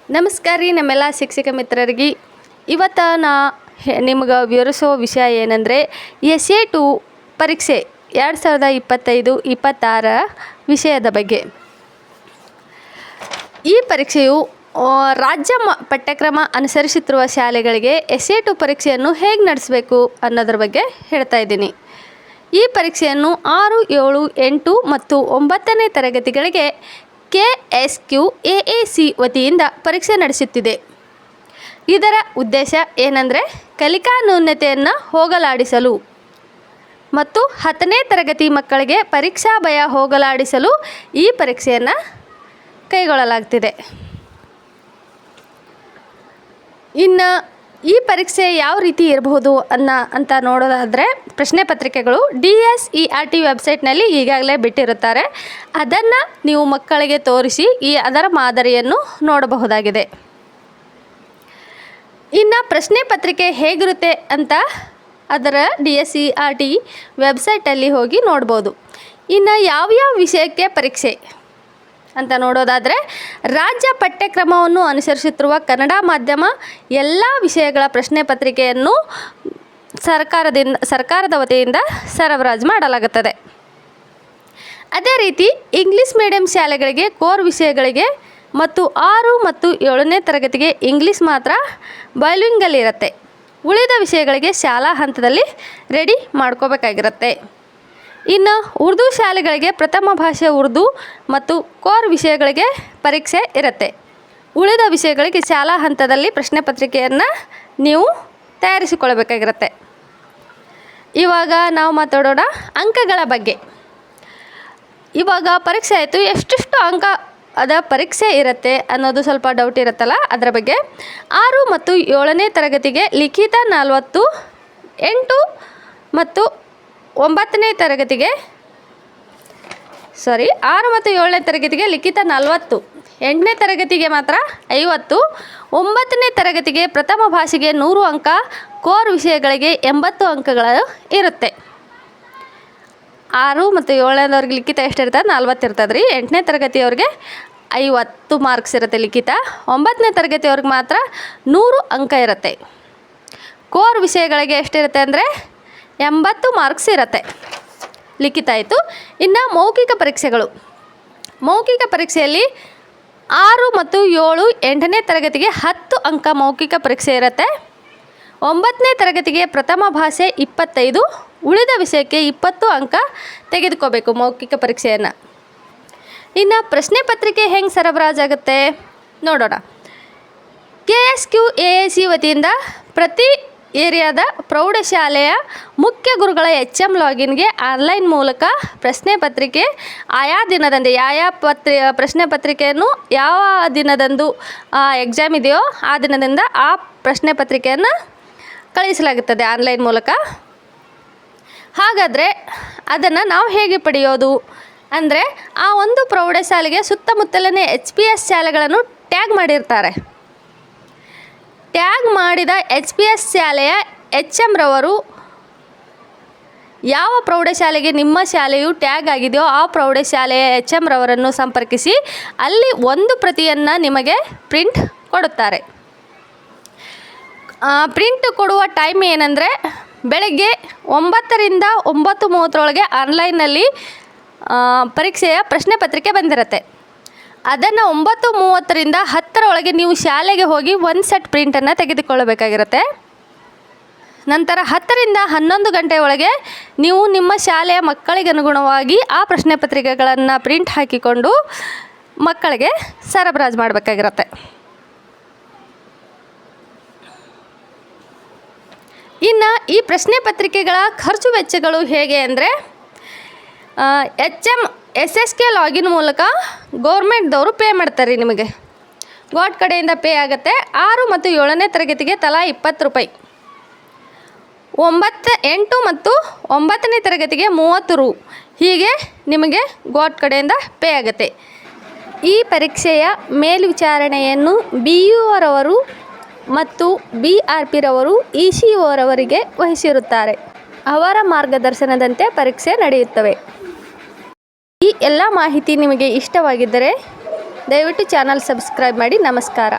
ನಮಸ್ಕಾರ ರೀ ನಮ್ಮೆಲ್ಲ ಶಿಕ್ಷಕ ಮಿತ್ರರಿಗೆ. ಇವತ್ತು ನಾ ನಿಮ್ಗೆ ವಿವರಿಸೋ ವಿಷಯ ಏನಂದರೆ SA2 ಪರೀಕ್ಷೆ 2025-26 ವಿಷಯದ ಬಗ್ಗೆ. ಈ ಪರೀಕ್ಷೆಯು ರಾಜ್ಯ ಪಠ್ಯಕ್ರಮ ಅನುಸರಿಸುತ್ತಿರುವ ಶಾಲೆಗಳಿಗೆ SA2 ಪರೀಕ್ಷೆಯನ್ನು ಹೇಗೆ ನಡೆಸಬೇಕು ಅನ್ನೋದ್ರ ಬಗ್ಗೆ ಹೇಳ್ತಾ ಇದ್ದೀನಿ. ಈ ಪರೀಕ್ಷೆಯನ್ನು 6, 7, 8 ಮತ್ತು 9ನೇ ತರಗತಿಗಳಿಗೆ KSQAAC ವತಿಯಿಂದ ಪರೀಕ್ಷೆ ನಡೆಸುತ್ತಿದೆ. ಇದರ ಉದ್ದೇಶ ಏನಂದರೆ ಕಲಿಕಾ ನ್ಯೂನತೆಯನ್ನು ಹೋಗಲಾಡಿಸಲು ಮತ್ತು 10ನೇ ತರಗತಿ ಮಕ್ಕಳಿಗೆ ಪರೀಕ್ಷಾ ಭಯ ಹೋಗಲಾಡಿಸಲು ಈ ಪರೀಕ್ಷೆಯನ್ನು ಕೈಗೊಳ್ಳಲಾಗ್ತಿದೆ. ಇನ್ನು ಈ ಪರೀಕ್ಷೆ ಯಾವ ರೀತಿ ಇರಬಹುದು ಅಂತ ನೋಡೋದಾದರೆ ಪ್ರಶ್ನೆ ಪತ್ರಿಕೆಗಳು DSERT ವೆಬ್ಸೈಟ್ನಲ್ಲಿ ಈಗಾಗಲೇ ಬಿಟ್ಟಿರುತ್ತಾರೆ. ಅದನ್ನು ನೀವು ಮಕ್ಕಳಿಗೆ ತೋರಿಸಿ ಅದರ ಮಾದರಿಯನ್ನು ನೋಡಬಹುದಾಗಿದೆ. ಇನ್ನು ಪ್ರಶ್ನೆ ಪತ್ರಿಕೆ ಹೇಗಿರುತ್ತೆ ಅಂತ ಅದರ DSERT ವೆಬ್ಸೈಟಲ್ಲಿ ಹೋಗಿ ನೋಡ್ಬೋದು. ಇನ್ನು ಯಾವ್ಯಾವ ವಿಷಯಕ್ಕೆ ಪರೀಕ್ಷೆ ಅಂತ ನೋಡೋದಾದರೆ ರಾಜ್ಯ ಪಠ್ಯಕ್ರಮವನ್ನು ಅನುಸರಿಸುತ್ತಿರುವ ಕನ್ನಡ ಮಾಧ್ಯಮ ಎಲ್ಲ ವಿಷಯಗಳ ಪ್ರಶ್ನೆ ಪತ್ರಿಕೆಯನ್ನು ಸರ್ಕಾರದ ವತಿಯಿಂದ ಸರಬರಾಜು ಮಾಡಲಾಗುತ್ತದೆ. ಅದೇ ರೀತಿ ಇಂಗ್ಲೀಷ್ ಮೀಡಿಯಂ ಶಾಲೆಗಳಿಗೆ ಕೋರ್ ವಿಷಯಗಳಿಗೆ ಮತ್ತು 6 ಮತ್ತು 7ನೇ ತರಗತಿಗೆ ಇಂಗ್ಲೀಷ್ ಮಾತ್ರ ಬೈಲಿಂಗಲ್ ಇರುತ್ತೆ. ಉಳಿದ ವಿಷಯಗಳಿಗೆ ಶಾಲಾ ಹಂತದಲ್ಲಿ ರೆಡಿ ಮಾಡ್ಕೋಬೇಕಾಗಿರುತ್ತೆ. ಇನ್ನು ಉರ್ದು ಶಾಲೆಗಳಿಗೆ ಪ್ರಥಮ ಭಾಷೆ ಉರ್ದು ಮತ್ತು ಕೋರ್ ವಿಷಯಗಳಿಗೆ ಪರೀಕ್ಷೆ ಇರುತ್ತೆ. ಉಳಿದ ವಿಷಯಗಳಿಗೆ ಶಾಲಾ ಹಂತದಲ್ಲಿ ಪ್ರಶ್ನೆ ಪತ್ರಿಕೆಯನ್ನು ನೀವು ತಯಾರಿಸಿಕೊಳ್ಳಬೇಕಾಗಿರುತ್ತೆ. ಇವಾಗ ನಾವು ಮಾತಾಡೋಣ ಅಂಕಗಳ ಬಗ್ಗೆ. ಇವಾಗ ಪರೀಕ್ಷೆ ಆಯಿತು, ಎಷ್ಟೆಷ್ಟು ಅಂಕ ಪರೀಕ್ಷೆ ಇರುತ್ತೆ ಅನ್ನೋದು ಸ್ವಲ್ಪ ಡೌಟ್ ಇರುತ್ತಲ್ಲ, ಅದರ ಬಗ್ಗೆ. 6 ಮತ್ತು 7ನೇ ತರಗತಿಗೆ ಲಿಖಿತ 40, 8 ಮತ್ತು 9ನೇ ತರಗತಿಗೆ 6 ಮತ್ತು 7ನೇ ತರಗತಿಗೆ ಲಿಖಿತ 40, 8ನೇ ತರಗತಿಗೆ ಮಾತ್ರ 50, 9ನೇ ತರಗತಿಗೆ ಪ್ರಥಮ ಭಾಷೆಗೆ 100 ಅಂಕ, ಕೋರ್ ವಿಷಯಗಳಿಗೆ 80 ಅಂಕಗಳು ಇರುತ್ತೆ. 6 ಮತ್ತು 7ನೇದವ್ರಿಗೆ ಲಿಖಿತ ಎಷ್ಟಿರ್ತದೆ? 40 ಇರ್ತದೆ ರೀ. 8ನೇ ತರಗತಿಯವ್ರಿಗೆ 50 ಮಾರ್ಕ್ಸ್ ಇರುತ್ತೆ ಲಿಖಿತ. 9ನೇ ತರಗತಿಯವ್ರಿಗೆ ಮಾತ್ರ 100 ಅಂಕ ಇರುತ್ತೆ. ಕೋರ್ ವಿಷಯಗಳಿಗೆ ಎಷ್ಟಿರುತ್ತೆ ಅಂದರೆ 80 ಮಾರ್ಕ್ಸ್ ಇರುತ್ತೆ. ಲಿಖಿತ ಆಯಿತು. ಇನ್ನು ಮೌಖಿಕ ಪರೀಕ್ಷೆಗಳು. ಮೌಖಿಕ ಪರೀಕ್ಷೆಯಲ್ಲಿ 6 ಮತ್ತು 7, 8ನೇ ತರಗತಿಗೆ 10 ಅಂಕ ಮೌಖಿಕ ಪರೀಕ್ಷೆ ಇರುತ್ತೆ. 9ನೇ ತರಗತಿಗೆ ಪ್ರಥಮ ಭಾಷೆ 25, ಉಳಿದ ವಿಷಯಕ್ಕೆ 20 ಅಂಕ ತೆಗೆದುಕೋಬೇಕು ಮೌಖಿಕ ಪರೀಕ್ಷೆಯನ್ನು. ಇನ್ನು ಪ್ರಶ್ನೆ ಪತ್ರಿಕೆ ಹೆಂಗೆ ಸರಬರಾಜಾಗುತ್ತೆ ನೋಡೋಣ. KSQAAC ವತಿಯಿಂದ ಪ್ರತಿ ಏರಿಯಾದ ಪ್ರೌಢಶಾಲೆಯ ಮುಖ್ಯ ಗುರುಗಳ HM ಲಾಗಿನ್ಗೆ ಆನ್ಲೈನ್ ಮೂಲಕ ಪ್ರಶ್ನೆ ಪತ್ರಿಕೆ ಆಯಾ ದಿನದಂದು ಪ್ರಶ್ನೆ ಪತ್ರಿಕೆಯನ್ನು ಯಾವ ದಿನದಂದು ಎಕ್ಸಾಮ್ ಇದೆಯೋ ಆ ದಿನದಿಂದ ಆ ಪ್ರಶ್ನೆ ಪತ್ರಿಕೆಯನ್ನು ಕಳಿಸಲಾಗುತ್ತದೆ ಆನ್ಲೈನ್ ಮೂಲಕ. ಹಾಗಾದರೆ ಅದನ್ನು ನಾವು ಹೇಗೆ ಪಡೆಯೋದು ಅಂದರೆ ಆ ಒಂದು ಪ್ರೌಢಶಾಲೆಗೆ ಸುತ್ತಮುತ್ತಲನೇ HPS ಶಾಲೆಗಳನ್ನು ಟ್ಯಾಗ್ ಮಾಡಿರ್ತಾರೆ. ಟ್ಯಾಗ್ ಮಾಡಿದ HPS ಶಾಲೆಯ HM ರವರು ಯಾವ ಪ್ರೌಢಶಾಲೆಗೆ ನಿಮ್ಮ ಶಾಲೆಯು ಟ್ಯಾಗ್ ಆಗಿದೆಯೋ ಆ ಪ್ರೌಢಶಾಲೆಯ HM ರವರನ್ನು ಸಂಪರ್ಕಿಸಿ ಅಲ್ಲಿ ಒಂದು ಪ್ರತಿಯನ್ನು ನಿಮಗೆ ಪ್ರಿಂಟ್ ಕೊಡುತ್ತಾರೆ. ಪ್ರಿಂಟ್ ಕೊಡುವ ಟೈಮ್ ಏನಂದರೆ ಬೆಳಗ್ಗೆ 9ರಿಂದ 9:30 ಆನ್ಲೈನ್ನಲ್ಲಿ ಪರೀಕ್ಷೆಯ ಪ್ರಶ್ನೆ ಪತ್ರಿಕೆ ಬಂದಿರುತ್ತೆ. ಅದನ್ನು 9:30ರಿಂದ 10 ನೀವು ಶಾಲೆಗೆ ಹೋಗಿ ಒಂದು ಸೆಟ್ ಪ್ರಿಂಟನ್ನು ತೆಗೆದುಕೊಳ್ಳಬೇಕಾಗಿರುತ್ತೆ. ನಂತರ 10ರಿಂದ 11 ಗಂಟೆ ಒಳಗೆ ನೀವು ನಿಮ್ಮ ಶಾಲೆಯ ಮಕ್ಕಳಿಗೆ ಅನುಗುಣವಾಗಿ ಆ ಪ್ರಶ್ನೆ ಪತ್ರಿಕೆಗಳನ್ನು ಪ್ರಿಂಟ್ ಹಾಕಿಕೊಂಡು ಮಕ್ಕಳಿಗೆ ಸರಬರಾಜು ಮಾಡಬೇಕಾಗಿರುತ್ತೆ. ಇನ್ನು ಈ ಪ್ರಶ್ನೆ ಪತ್ರಿಕೆಗಳ ಖರ್ಚು ವೆಚ್ಚಗಳು ಹೇಗೆ ಅಂದರೆ SSK ಲಾಗಿನ್ ಮೂಲಕ ಗೌರ್ಮೆಂಟ್ದವರು ಪೇ ಮಾಡ್ತಾರೆ ನಿಮಗೆ. ಗೋಟ್ ಕಡೆಯಿಂದ ಪೇ ಆಗುತ್ತೆ. 6 ಮತ್ತು 7ನೇ ತರಗತಿಗೆ ತಲಾ 20 ರೂಪಾಯಿ. 8 ಮತ್ತು 9ನೇ ತರಗತಿಗೆ 30 ರು. ಹೀಗೆ ನಿಮಗೆ ಗೋಟ್ ಕಡೆಯಿಂದ ಪೇ ಆಗುತ್ತೆ. ಈ ಪರೀಕ್ಷೆಯ ಮೇಲ್ವಿಚಾರಣೆಯನ್ನು BUO ರವರು ಮತ್ತು BRP ರವರು ECO ರವರಿಗೆ ವಹಿಸಿರುತ್ತಾರೆ. ಅವರ ಮಾರ್ಗದರ್ಶನದಂತೆ ಪರೀಕ್ಷೆ ನಡೆಯುತ್ತವೆ. ಈ ಎಲ್ಲ ಮಾಹಿತಿ ನಿಮಗೆ ಇಷ್ಟವಾಗಿದ್ದರೆ ದಯವಿಟ್ಟು ಚಾನಲ್ ಸಬ್ಸ್ಕ್ರೈಬ್ ಮಾಡಿ. ನಮಸ್ಕಾರ.